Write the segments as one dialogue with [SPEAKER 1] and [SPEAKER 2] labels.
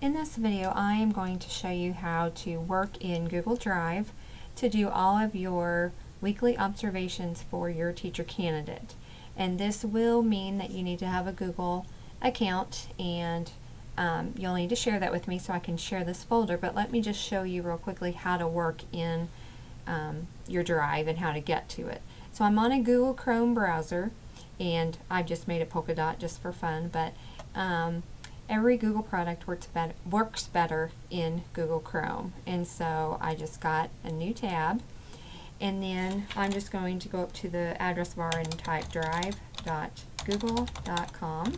[SPEAKER 1] In this video, I am going to show you how to work in Google Drive to do all of your weekly observations for your teacher candidate. And this will mean that you need to have a Google account, and you'll need to share that with me so I can share this folder. But let me just show you real quickly how to work in your Drive and how to get to it. So I'm on a Google Chrome browser, and I've just made it polka dot just for fun, but every Google product works better in Google Chrome. And so I just got a new tab, and then I'm just going to go up to the address bar and type drive.google.com,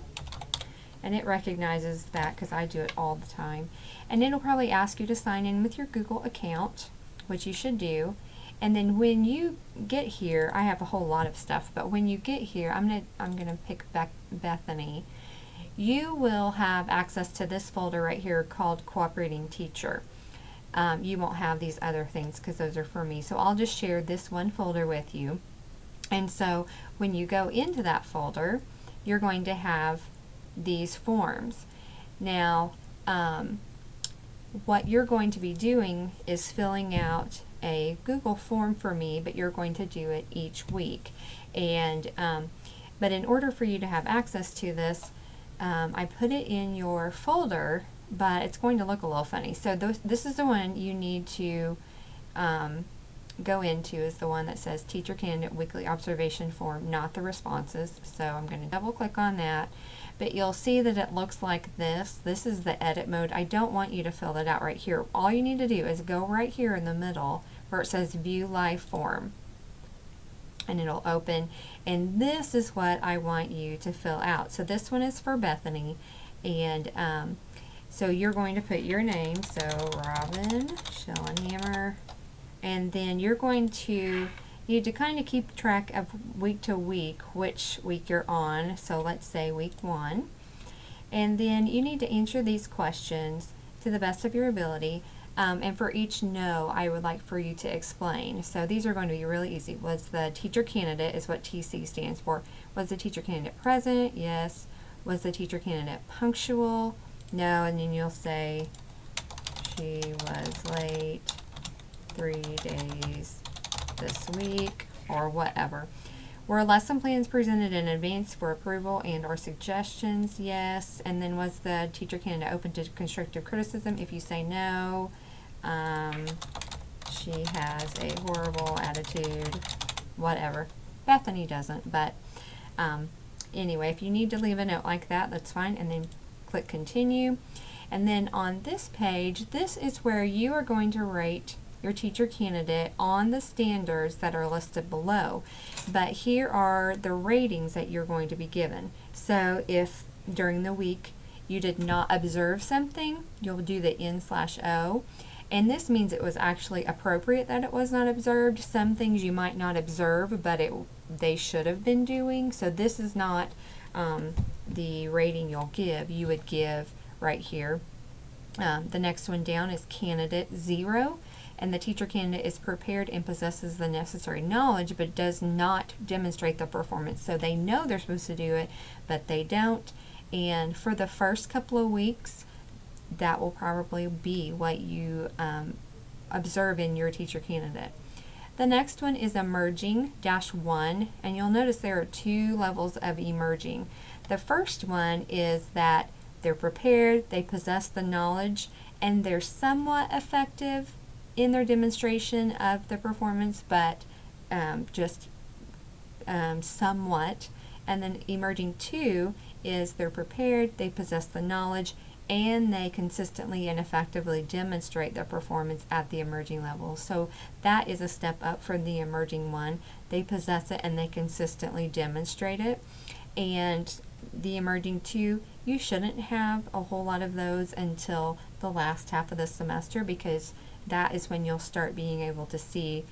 [SPEAKER 1] and it recognizes that because I do it all the time. And it'll probably ask you to sign in with your Google account, which you should do. And then when you get here, I have a whole lot of stuff, but when you get here, I'm gonna pick Bethany. You will have access to this folder right here called Cooperating Teacher. You won't have these other things because those are for me. So I'll just share this one folder with you. And so when you go into that folder, you're going to have these forms. Now, what you're going to be doing is filling out a Google form for me, but you're going to do it each week. And but in order for you to have access to this, I put it in your folder, but it's going to look a little funny. So this is the one you need to go into, is the one that says Teacher Candidate Weekly Observation Form, not the responses. So I'm going to double click on that, but you'll see that it looks like this. This is the edit mode. I don't want you to fill that out right here. All you need to do is go right here in the middle where it says View Live Form, and it'll open, and this is what I want you to fill out. So this one is for Bethany, and so you're going to put your name, so Robin Schillenhammer, and then you're going to need to kind of keep track of week to week which week you're on. So let's say week 1, and then you need to answer these questions to the best of your ability. And for each no, I would like for you to explain. So these are going to be really easy. Was the teacher candidate, is what TC stands for. Was the teacher candidate present? Yes. Was the teacher candidate punctual? No. And then you'll say she was late 3 days this week, or whatever. Were lesson plans presented in advance for approval and or suggestions? Yes. And then was the teacher candidate open to constructive criticism? If you say no, she has a horrible attitude, whatever. Bethany doesn't, but anyway, if you need to leave a note like that, that's fine, and then click continue. And then on this page, this is where you are going to rate your teacher candidate on the standards that are listed below. But here are the ratings that you're going to be given. So if during the week you did not observe something, you'll do the N/O. And this means it was actually appropriate that it was not observed. Some things you might not observe, but they should have been doing. So this is not the rating you'll give. You would give right here. The next one down is candidate 0. And the teacher candidate is prepared and possesses the necessary knowledge, but does not demonstrate the performance. So they know they're supposed to do it, but they don't. And for the first couple of weeks, that will probably be what you observe in your teacher candidate. The next one is emerging -1, and you'll notice there are 2 levels of emerging. The first one is that they're prepared, they possess the knowledge, and they're somewhat effective in their demonstration of the performance, but just somewhat. And then emerging 2 is they're prepared, they possess the knowledge, and they consistently and effectively demonstrate their performance at the emerging level. So that is a step up from the emerging 1. They possess it and they consistently demonstrate it. And the emerging 2, you shouldn't have a whole lot of those until the last half of the semester, because that is when you'll start being able to see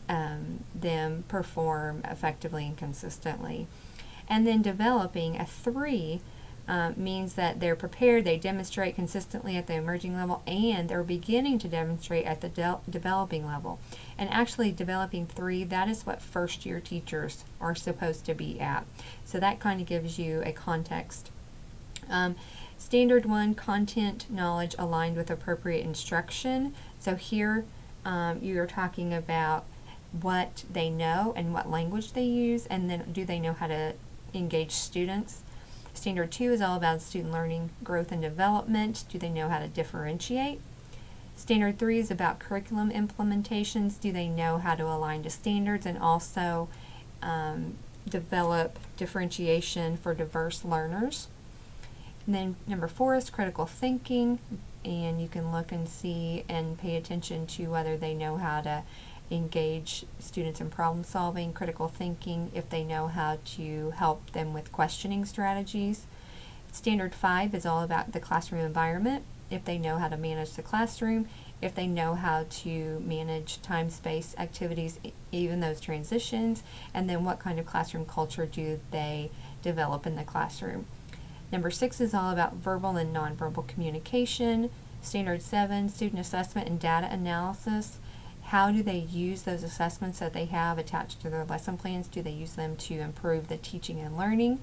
[SPEAKER 1] them perform effectively and consistently. And then developing a 3 means that they're prepared, they demonstrate consistently at the emerging level, and they're beginning to demonstrate at the developing level. And actually developing 3, that is what first year teachers are supposed to be at. So that kind of gives you a context. Standard 1, content knowledge aligned with appropriate instruction. So here you're talking about what they know and what language they use, and then do they know how to engage students. Standard 2 is all about student learning, growth, and development. Do they know how to differentiate? Standard 3 is about curriculum implementations. Do they know how to align to standards and also develop differentiation for diverse learners? And then number 4 is critical thinking, and you can look and see and pay attention to whether they know how to engage students in problem solving, critical thinking, if they know how to help them with questioning strategies. Standard 5 is all about the classroom environment, if they know how to manage the classroom, if they know how to manage time-space activities, even those transitions, and then what kind of classroom culture do they develop in the classroom. Number 6 is all about verbal and nonverbal communication. Standard 7, student assessment and data analysis. How do they use those assessments that they have attached to their lesson plans? Do they use them to improve the teaching and learning?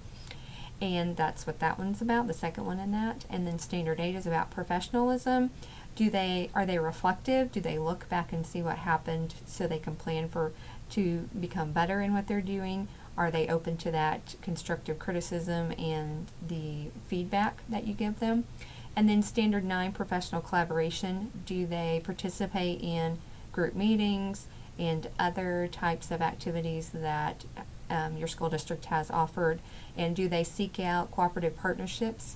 [SPEAKER 1] And that's what that one's about, the second one in that. And then Standard 8 is about professionalism. Are they reflective? Do they look back and see what happened so they can plan to become better in what they're doing? Are they open to that constructive criticism and the feedback that you give them? And then Standard 9, professional collaboration. Do they participate in group meetings and other types of activities that your school district has offered? And do they seek out cooperative partnerships?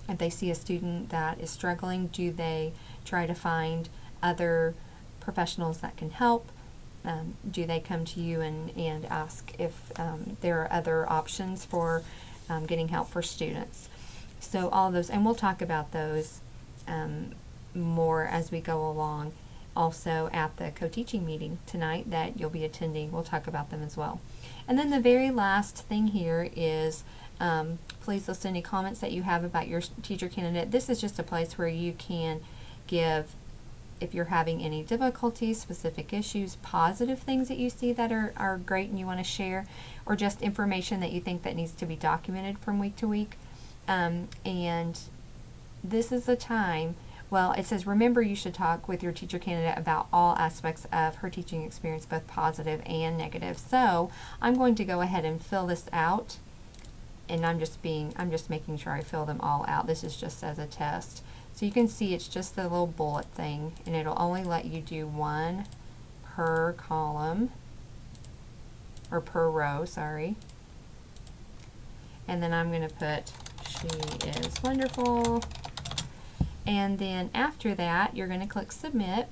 [SPEAKER 1] If they see a student that is struggling, do they try to find other professionals that can help? Do they come to you and ask if there are other options for getting help for students? So all of those, and we'll talk about those more as we go along. Also at the co-teaching meeting tonight that you'll be attending, we'll talk about them as well. And then the very last thing here is please list any comments that you have about your teacher candidate. This is just a place where you can give, if you're having any difficulties, specific issues, positive things that you see that are great and you want to share, or just information that you think that needs to be documented from week to week. And this is a time, well, it says, remember you should talk with your teacher candidate about all aspects of her teaching experience, both positive and negative. So I'm going to go ahead and fill this out, and I'm just making sure I fill them all out. This is just as a test. So you can see it's just the little bullet thing, and it'll only let you do one per column, or per row, sorry. And then I'm going to put, she is wonderful. And then after that, you're going to click submit.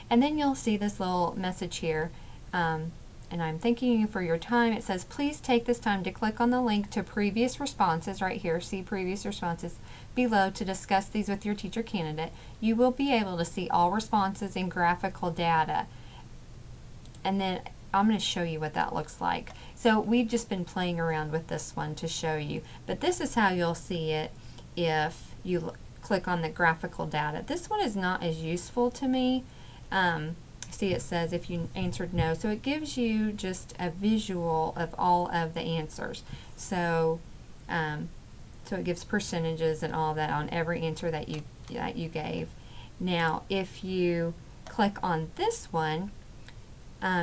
[SPEAKER 1] And then you'll see this little message here. And I'm thanking you for your time. It says, please take this time to click on the link to previous responses right here. See previous responses below to discuss these with your teacher candidate. You will be able to see all responses in graphical data. And then I'm going to show you what that looks like. So we've just been playing around with this one to show you. But this is how you'll see it if you click on the graphical data. This one is not as useful to me. See, it says if you answered no, so it gives you just a visual of all of the answers. So so it gives percentages and all that on every answer that you gave. Now if you click on this one,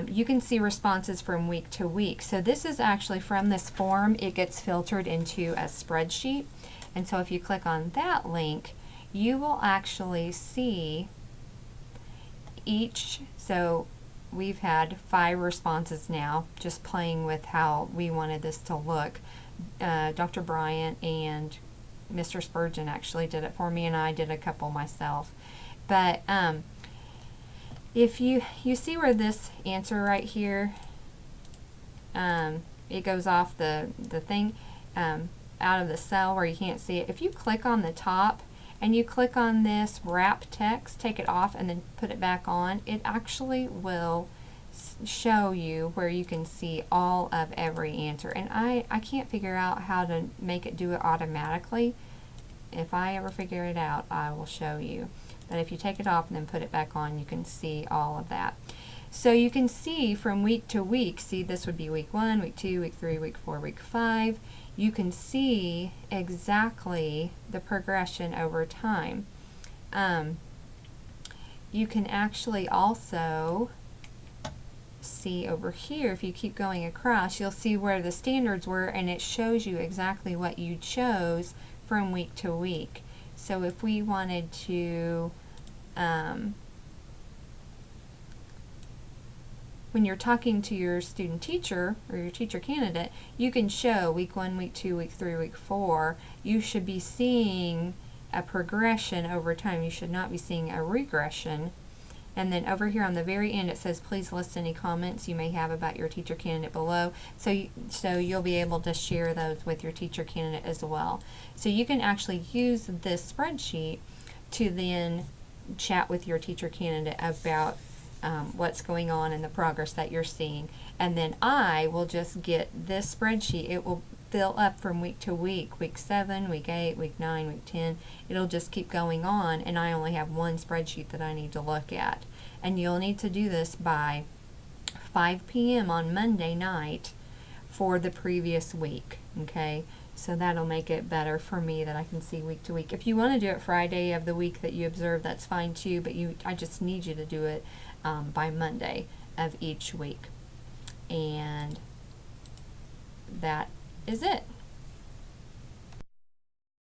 [SPEAKER 1] you can see responses from week to week. So this is actually from this form, it gets filtered into a spreadsheet. And so if you click on that link, you will actually see each, so we've had 5 responses now, just playing with how we wanted this to look. Dr. Bryant and Mr. Spurgeon actually did it for me, and I did a couple myself. But if you see where this answer right here, it goes off the thing out of the cell where you can't see it. If you click on the top and you click on this wrap text, take it off and then put it back on, it actually will show you where you can see all of every answer. And I can't figure out how to make it do it automatically. If I ever figure it out, I will show you. But if you take it off and then put it back on, you can see all of that. So you can see from week to week, see this would be week 1, week 2, week 3, week 4, week 5. you can see exactly the progression over time. You can actually also see over here, if you keep going across, you'll see where the standards were, and it shows you exactly what you chose from week to week. So if we wanted to, when you're talking to your student teacher or your teacher candidate, you can show week 1, week 2, week 3, week 4. You should be seeing a progression over time. You should not be seeing a regression. And then over here on the very end it says please list any comments you may have about your teacher candidate below. So you'll be able to share those with your teacher candidate as well. So you can actually use this spreadsheet to then chat with your teacher candidate about what's going on and the progress that you're seeing. And then I will just get this spreadsheet. It will fill up from week to week, week 7, week 8, week 9, week 10. It'll just keep going on, and I only have one spreadsheet that I need to look at. And you'll need to do this by 5 p.m. on Monday night for the previous week, okay? So that'll make it better for me that I can see week to week. If you want to do it Friday of the week that you observe, that's fine too, but I just need you to do it by Monday of each week. And that is it.